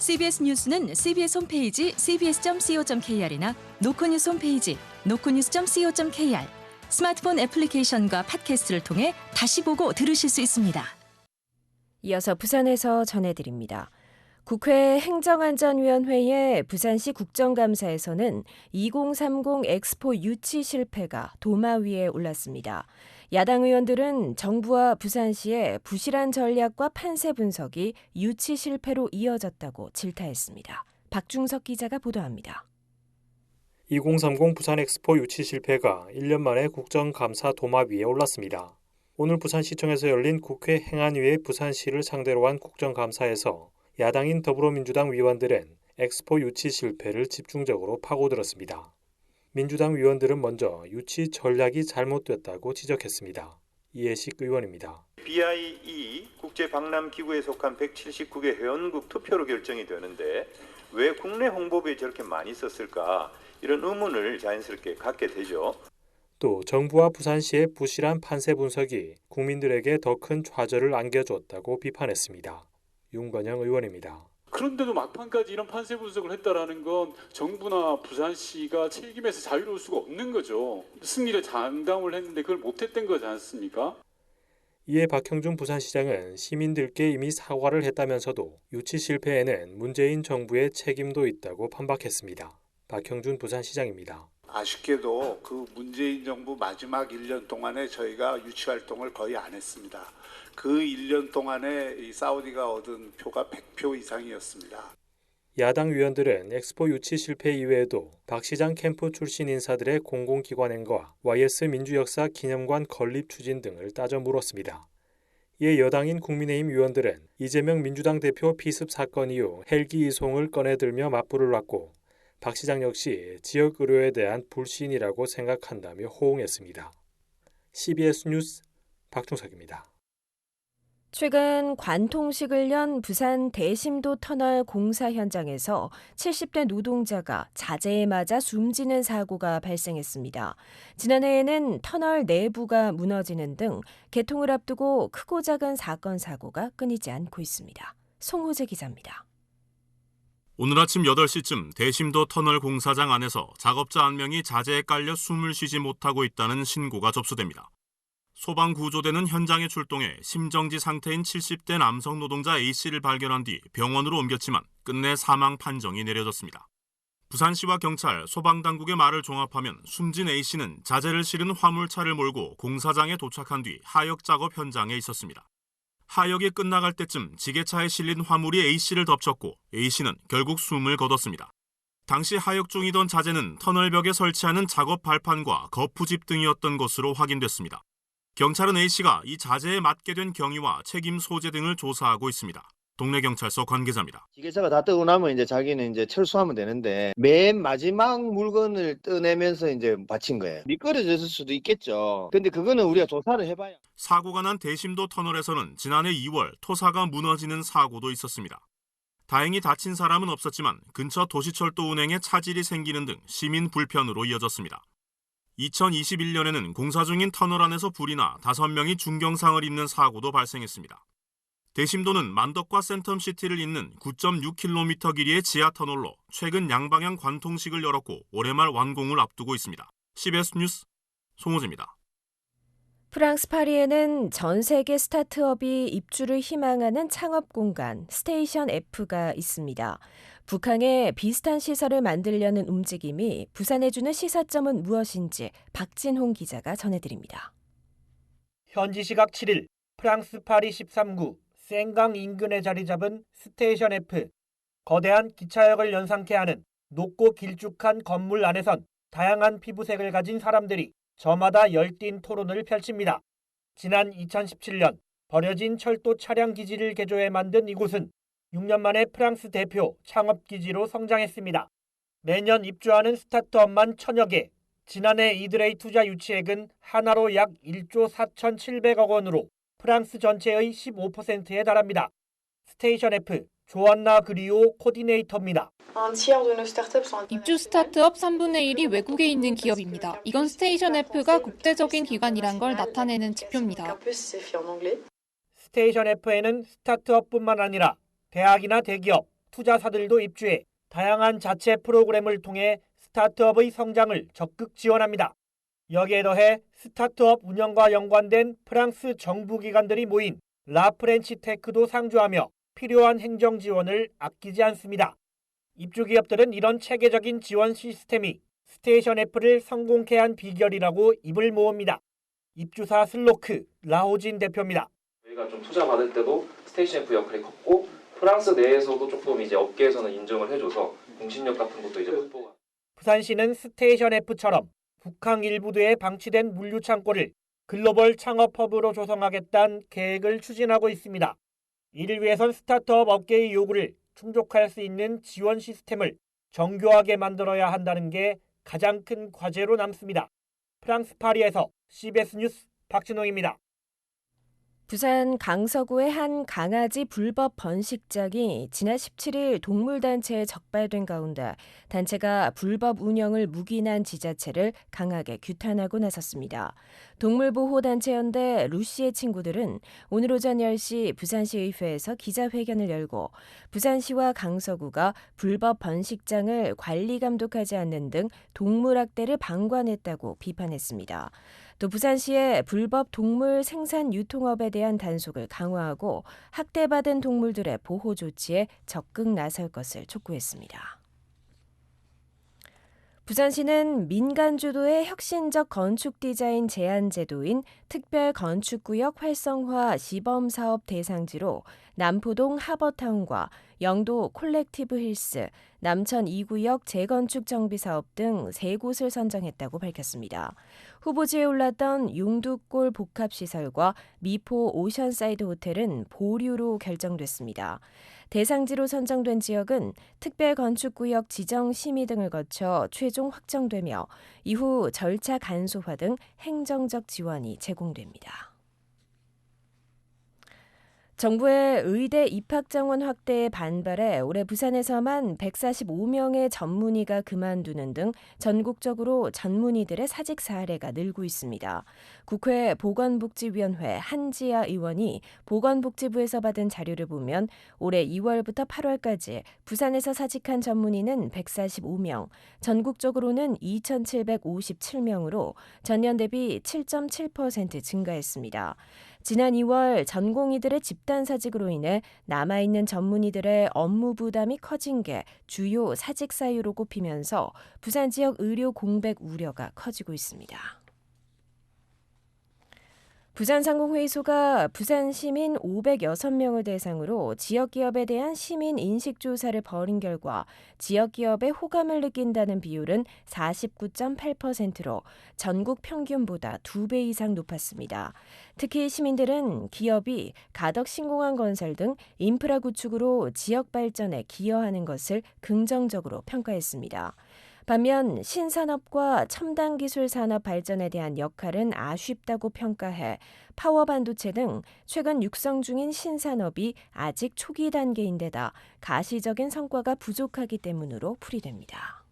CBS 뉴스는 CBS 홈페이지 cbs.co.kr이나 노코뉴스 홈페이지 노코뉴스.co.kr, 스마트폰 애플리케이션과 팟캐스트를 통해 다시 보고 들으실 수 있습니다. 이어서 부산에서 전해드립니다. 국회 행정안전위원회의 부산시 국정감사에서는 2030 엑스포 유치 실패가 도마 위에 올랐습니다. 야당 의원들은 정부와 부산시의 부실한 전략과 판세 분석이 유치 실패로 이어졌다고 질타했습니다. 박중석 기자가 보도합니다. 2030 부산 엑스포 유치 실패가 1년 만에 국정감사 도마 위에 올랐습니다. 오늘 부산시청에서 열린 국회 행안위의 부산시를 상대로 한 국정감사에서 야당인 더불어민주당 위원들은 엑스포 유치 실패를 집중적으로 파고들었습니다. 민주당 위원들은 먼저 유치 전략이 잘못됐다고 지적했습니다. 이해식 의원입니다. BIE 국제박람기구에 속한 179개 회원국 투표로 결정이 되는데 왜 국내 홍보비에 저렇게 많이 썼을까? 이런 의문을 자연스럽게 갖게 되죠. 또 정부와 부산시의 부실한 판세 분석이 국민들에게 더 큰 좌절을 안겨줬다고 비판했습니다. 윤건영 의원입니다. 그런데도 막판까지 이런 판세 분석을 했다라는 건 정부나 부산시가 책임에서 자유로울 수가 없는 거죠. 승리를 장담을 했는데 그걸 못했던 거지 않습니까? 이에 박형준 부산시장은 시민들께 이미 사과를 했다면서도 유치 실패에는 문재인 정부의 책임도 있다고 반박했습니다. 박형준 부산시장입니다. 아쉽게도 그 문재인 정부 마지막 1년 동안에 저희가 유치 활동을 거의 안 했습니다. 그 1년 동안에 이 사우디가 얻은 표가 100표 이상이었습니다. 야당 위원들은 엑스포 유치 실패 이외에도 박 시장 캠프 출신 인사들의 공공기관행과 YS 민주역사 기념관 건립 추진 등을 따져 물었습니다. 이에 여당인 국민의힘 위원들은 이재명 민주당 대표 피습 사건 이후 헬기 이송을 꺼내들며 맞불을 놨고 박 시장 역시 지역 의료에 대한 불신이라고 생각한다며 호응했습니다. CBS 뉴스 박중석입니다. 최근 관통식을 연 부산 대심도 터널 공사 현장에서 70대 노동자가 자재에 맞아 숨지는 사고가 발생했습니다. 지난해에는 터널 내부가 무너지는 등 개통을 앞두고 크고 작은 사건 사고가 끊이지 않고 있습니다. 송호재 기자입니다. 오늘 아침 8시쯤 대심도 터널 공사장 안에서 작업자 1명이 자재에 깔려 숨을 쉬지 못하고 있다는 신고가 접수됩니다. 소방구조대는 현장에 출동해 심정지 상태인 70대 남성 노동자 A씨를 발견한 뒤 병원으로 옮겼지만 끝내 사망 판정이 내려졌습니다. 부산시와 경찰, 소방당국의 말을 종합하면 숨진 A씨는 자재를 실은 화물차를 몰고 공사장에 도착한 뒤 하역 작업 현장에 있었습니다. 하역이 끝나갈 때쯤 지게차에 실린 화물이 A씨를 덮쳤고 A씨는 결국 숨을 거뒀습니다. 당시 하역 중이던 자재는 터널벽에 설치하는 작업 발판과 거푸집 등이었던 것으로 확인됐습니다. 경찰은 A씨가 이 자재에 맞게 된 경위와 책임 소재 등을 조사하고 있습니다. 동래경찰서 관계자입니다. 지게차가 다 뜨고 나면 이제 자기는 이제 철수하면 되는데 맨 마지막 물건을 떠내면서 이제 받친 거예요. 미끄러졌을 수도 있겠죠. 근데 그거는 우리가 조사를 해봐야. 사고가 난 대심도 터널에서는 지난해 2월 토사가 무너지는 사고도 있었습니다. 다행히 다친 사람은 없었지만 근처 도시철도 운행에 차질이 생기는 등 시민 불편으로 이어졌습니다. 2021년에는 공사 중인 터널 안에서 불이 나 5명이 중경상을 입는 사고도 발생했습니다. 대심도는 만덕과 센텀시티를 잇는 9.6km 길이의 지하터널로 최근 양방향 관통식을 열었고 올해 말 완공을 앞두고 있습니다. CBS 뉴스 송호재입니다. 프랑스 파리에는 전 세계 스타트업이 입주를 희망하는 창업 공간 스테이션 F가 있습니다. 북한에 비슷한 시설을 만들려는 움직임이 부산에 주는 시사점은 무엇인지 박진홍 기자가 전해드립니다. 현지 시각 7일 프랑스 파리 13구 생강 인근에 자리 잡은 스테이션 F. 거대한 기차역을 연상케 하는 높고 길쭉한 건물 안에선 다양한 피부색을 가진 사람들이 저마다 열띤 토론을 펼칩니다. 지난 2017년 버려진 철도 차량 기지를 개조해 만든 이곳은 6년 만에 프랑스 대표 창업기지로 성장했습니다. 매년 입주하는 스타트업만 1000여 개, 지난해 이들의 투자 유치액은 하나로 약 1조 4,700억 원으로 프랑스 전체의 15%에 달합니다. 스테이션 F, 조안나 그리오 코디네이터입니다. 입주 스타트업 3분의 1이 외국에 있는 기업입니다. 이건 스테이션 F가 국제적인 기관이란 걸 나타내는 지표입니다. 스테이션 F에는 스타트업뿐만 아니라 대학이나 대기업, 투자사들도 입주해 다양한 자체 프로그램을 통해 스타트업의 성장을 적극 지원합니다. 여기에 더해 스타트업 운영과 연관된 프랑스 정부 기관들이 모인 라프렌치 테크도 상주하며 필요한 행정 지원을 아끼지 않습니다. 입주 기업들은 이런 체계적인 지원 시스템이 스테이션 F를 성공케 한 비결이라고 입을 모읍니다. 입주사 슬로크 라호진 대표입니다. 저희가 좀 투자 받을 때도 스테이션 F 역할이 컸고 프랑스 내에서도 조금 이제 업계에서는 인정을 해줘서 공신력 같은 것도 이제 확보가. 부산시는 스테이션 F처럼 북한 일부도에 방치된 물류 창고를 글로벌 창업 허브로 조성하겠다는 계획을 추진하고 있습니다. 이를 위해선 스타트업 업계의 요구를 충족할 수 있는 지원 시스템을 정교하게 만들어야 한다는 게 가장 큰 과제로 남습니다. 프랑스 파리에서 CBS 뉴스 박진홍입니다. 부산 강서구의 한 강아지 불법 번식장이 지난 17일 동물단체에 적발된 가운데 단체가 불법 운영을 묵인한 지자체를 강하게 규탄하고 나섰습니다. 동물보호단체연대 루시의 친구들은 오늘 오전 10시 부산시의회에서 기자회견을 열고 부산시와 강서구가 불법 번식장을 관리 감독하지 않는 등 동물학대를 방관했다고 비판했습니다. 또 부산시의 불법 동물 생산 유통업에 대한 단속을 강화하고 학대받은 동물들의 보호 조치에 적극 나설 것을 촉구했습니다. 부산시는 민간 주도의 혁신적 건축 디자인 제한 제도인 특별건축구역 활성화 시범사업 대상지로 남포동 하버타운과 영도 콜렉티브 힐스, 남천 2구역 재건축 정비사업 등 3곳을 선정했다고 밝혔습니다. 후보지에 올랐던 용두골 복합시설과 미포 오션사이드 호텔은 보류로 결정됐습니다. 대상지로 선정된 지역은 특별건축구역 지정 심의 등을 거쳐 최종 확정되며 이후 절차 간소화 등 행정적 지원이 제공됩니다. 정부의 의대 입학 정원 확대에 반발해 올해 부산에서만 145명의 전문의가 그만두는 등 전국적으로 전문의들의 사직 사례가 늘고 있습니다. 국회 보건복지위원회 한지아 의원이 보건복지부에서 받은 자료를 보면 올해 2월부터 8월까지 부산에서 사직한 전문의는 145명, 전국적으로는 2,757명으로 전년 대비 7.7% 증가했습니다. 지난 2월 전공의들의 집단 사직으로 인해 남아있는 전문의들의 업무 부담이 커진 게 주요 사직 사유로 꼽히면서 부산 지역 의료 공백 우려가 커지고 있습니다. 부산상공회의소가 부산 시민 506명을 대상으로 지역기업에 대한 시민 인식조사를 벌인 결과 지역기업에 호감을 느낀다는 비율은 49.8%로 전국 평균보다 2배 이상 높았습니다. 특히 시민들은 기업이 가덕 신공항 건설 등 인프라 구축으로 지역 발전에 기여하는 것을 긍정적으로 평가했습니다. 반면 신산업과 첨단 기술 산업 발전에 대한 역할은 아쉽다고 평가해 파워반도체 등 최근 육성 중인 신산업이 아직 초기 단계인데다 가시적인 성과가 부족하기 때문으로 풀이됩니다.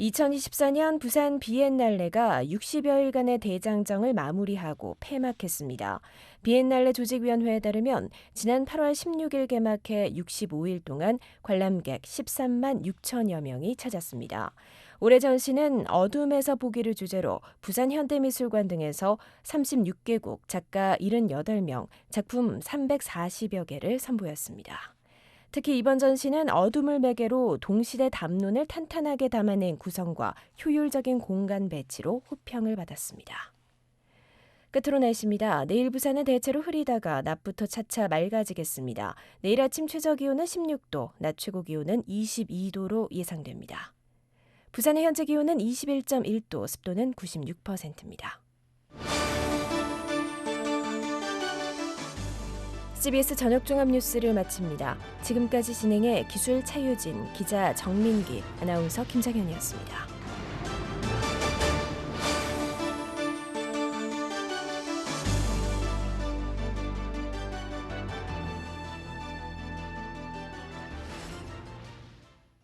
2024년 부산 비엔날레가 60여일간의 대장정을 마무리하고 폐막했습니다. 비엔날레 조직위원회에 따르면 지난 8월 16일 개막해 65일 동안 관람객 13만 6천여 명이 찾았습니다. 올해 전시는 어둠에서 보기를 주제로 부산 현대미술관 등에서 36개국 작가 78명, 작품 340여 개를 선보였습니다. 특히 이번 전시는 어둠을 매개로 동시대 담론을 탄탄하게 담아낸 구성과 효율적인 공간 배치로 호평을 받았습니다. 끝으로 날씨입니다. 내일 부산은 대체로 흐리다가 낮부터 차차 맑아지겠습니다. 내일 아침 최저기온은 16도, 낮 최고기온은 22도로 예상됩니다. 부산의 현재 기온은 21.1도, 습도는 96%입니다. CBS 저녁 종합 뉴스를 마칩니다. 지금까지 진행해 기술 차유진, 기자 정민기, 아나운서 김상현이었습니다.